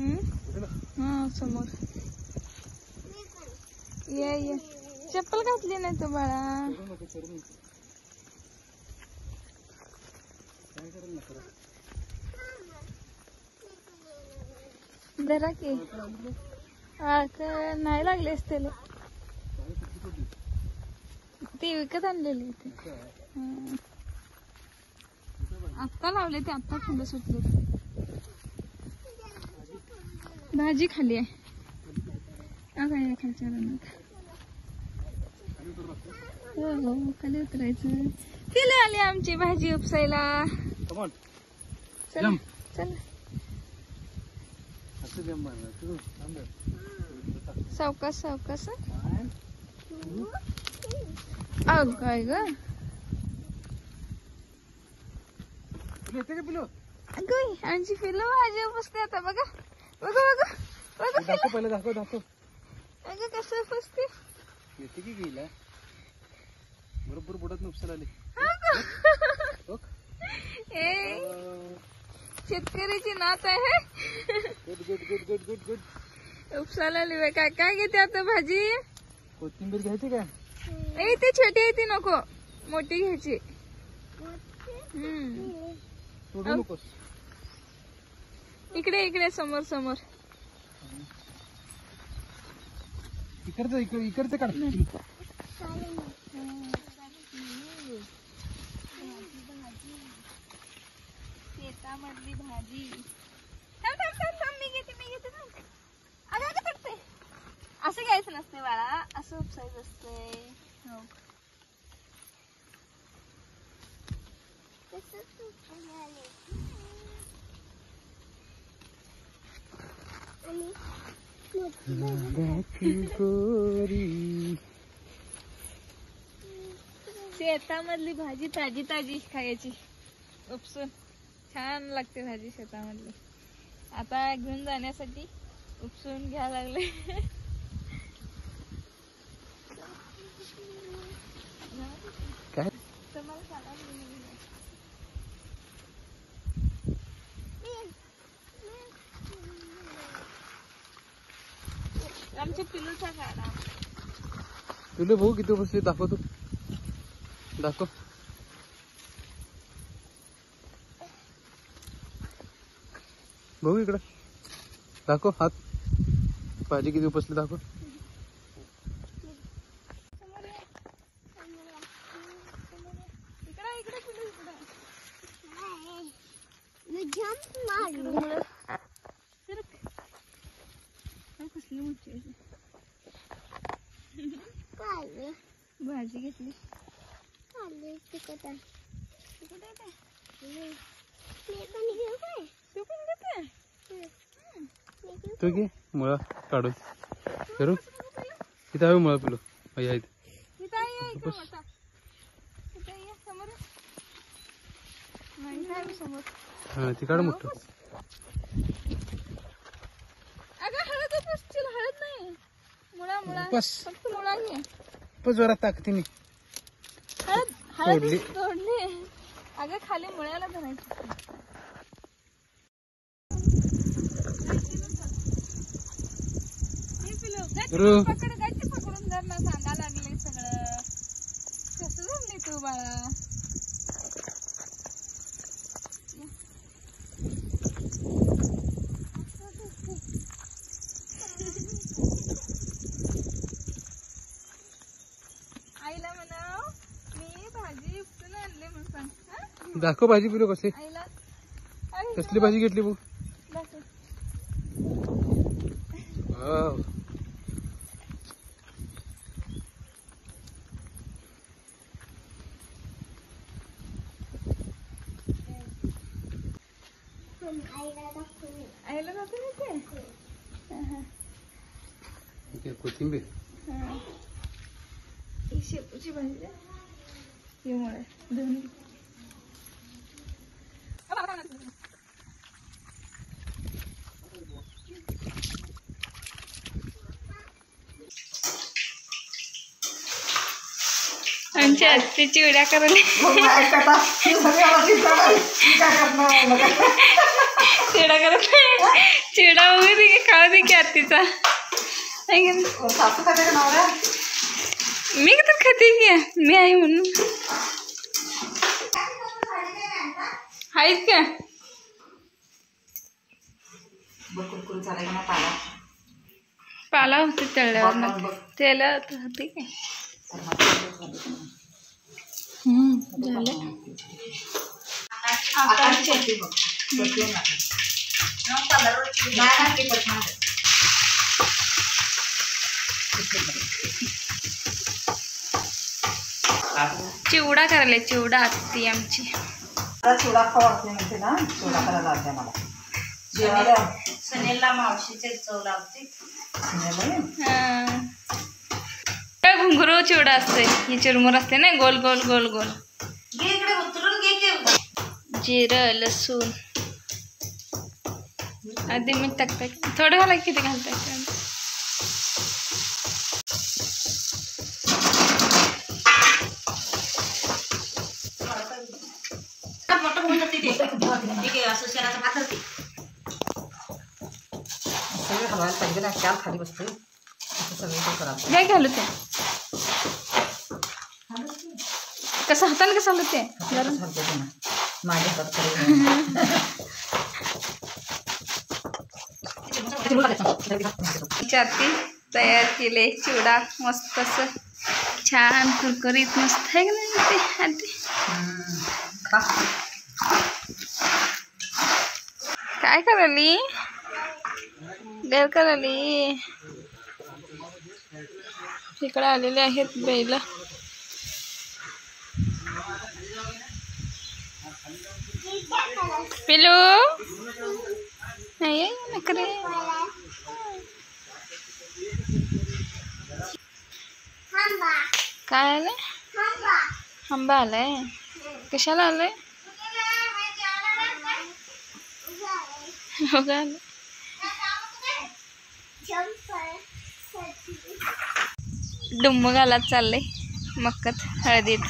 हा समोर ये चप्पल घातली नाही तू बाळा. जरा की नाही लागलेस त्याला. ती विकत आणलेली इथे. आत्ता लावले ते, आत्ता फुलं सुटले. भाजी खाली आहे काय खालच्या रानात. हो खाली उतरायचं. तिला आली आमची भाजी उपसायला. चला चला सावकाश सावकाश. अग काय ग आमची पिल्लू भाजी उपसते आता. बघा बघा बघा बघा पहिलं दाखव दाखव. अगं कसं उपसते. येते की गेला बरोबर बुडात उपसाल आले. शेतकऱ्याची नात आहे. Good good good good good good. Uppsala आली. काय काय घेते आता भाजी. कोथिंबीर घ्यायची का. ते छोटी आहे ती नको, मोठी घ्यायची. सोडू नकोस. इकडे इकडे समोर समोर. इकडचं इकडचं काढ. शेतामधली भाजी. मी घेते मी घेते. अगं पडते. असं घ्यायचं नसते बाळा, असं उपसायचं असते. शेतामधली भाजी ताजी ताजी खायची उपसून. छान लागते भाजी शेतामधली. आता घेऊन जाण्यासाठी उपसून घ्या लागले. काय आमच्या पिलूचा काढा. पिलू भाऊ किती उपसते दाखव. तू दाखव. भाऊ इकडं दाखव हात. भाजी किती उपसली दाखव. भाजी घेतली. तू घे मुळा काढून करू. इथं हवे मुळा पिलो हा ती काढ मोठं. हळद उपसतील. हळद नाही मुळा मुळा फक्त मुळा घे. पण जोरात ताकदीने हळद हळद तोडली. अगं खाली मुळ्याला धरायची. पकडून धर ना. सांगा लागले सगळं. कसं धरली तू बाळा. आईला म्हणाव मी भाजी उपसून आणले म्हणून सांग. दाखव भाजी पिलो कसे. आईला कसली भाजी घेतली भाऊ. आईला दाखव. कोथिंबीर शेपूची भाजी. ही मुळे दोन्ही. आमची आत्ती चिवड्या करायला. चिवडा करत चिवडा वगैरे काळ दे की आत्तीचा. मी तर खाते की, मी आहे म्हणून. आहेत का पाला होते तळल्यावर त्याला होते काय. झालं आकाशचे. चिवडा करायला, चिवडा आत्ती आमची. चिवडा खावा म्हणते ना, चिवडा करायला लागते मला. जेवायला सुनेलला मावशीचे चव लागते. घुंगरू चिवडा असते, ही चिरमुर असते ना, गोल गोल गोल गोल. इकडे उतरून घे की. जिरं लसूण आधी मीठ टाकताय, थोडं घाला. किती घालताय? खाली बसते काय घालू ते? कसं हाताने कसं घालू ते? माझ्या आत्ती तयार केले चिवडा मस्त असं छान कुरकुरीत मस्त आहे का नाही ते आत्ती? काय करायली? देव करायली. इकडे आलेले आहेत बैल. पिलू नाही नकरे. काय आलंय? आंबा आलाय. कशाला आलाय? डुम्म घालत चाललंय मक्कत हळदीत.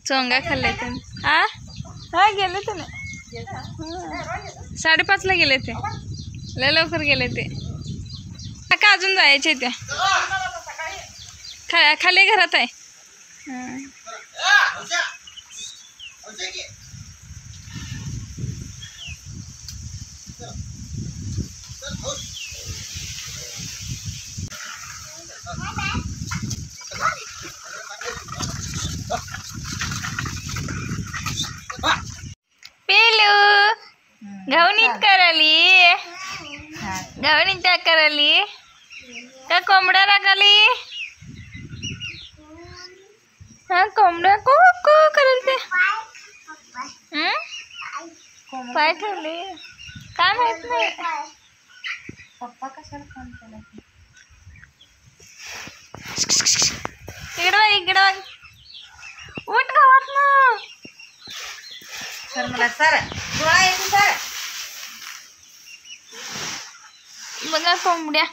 चोंगा खाल्ले ते. हा गेले ते ना, 5:30ला गेले ते. लय लवकर गेले ते. का अजून जायचे त्या खाली घरात आहे. पिलू घावणीत कराली, घावणीत त्या कराली का कोंबड्या राखाली? हा कोंबड्या को को करेल ते. पाय ठेवले काय माहित नाही. पप्पा कशाला फोन केला? इकडं बघ उठ गावात ना. सर मला सर डोळा येतो सर. बघा कोंबड्या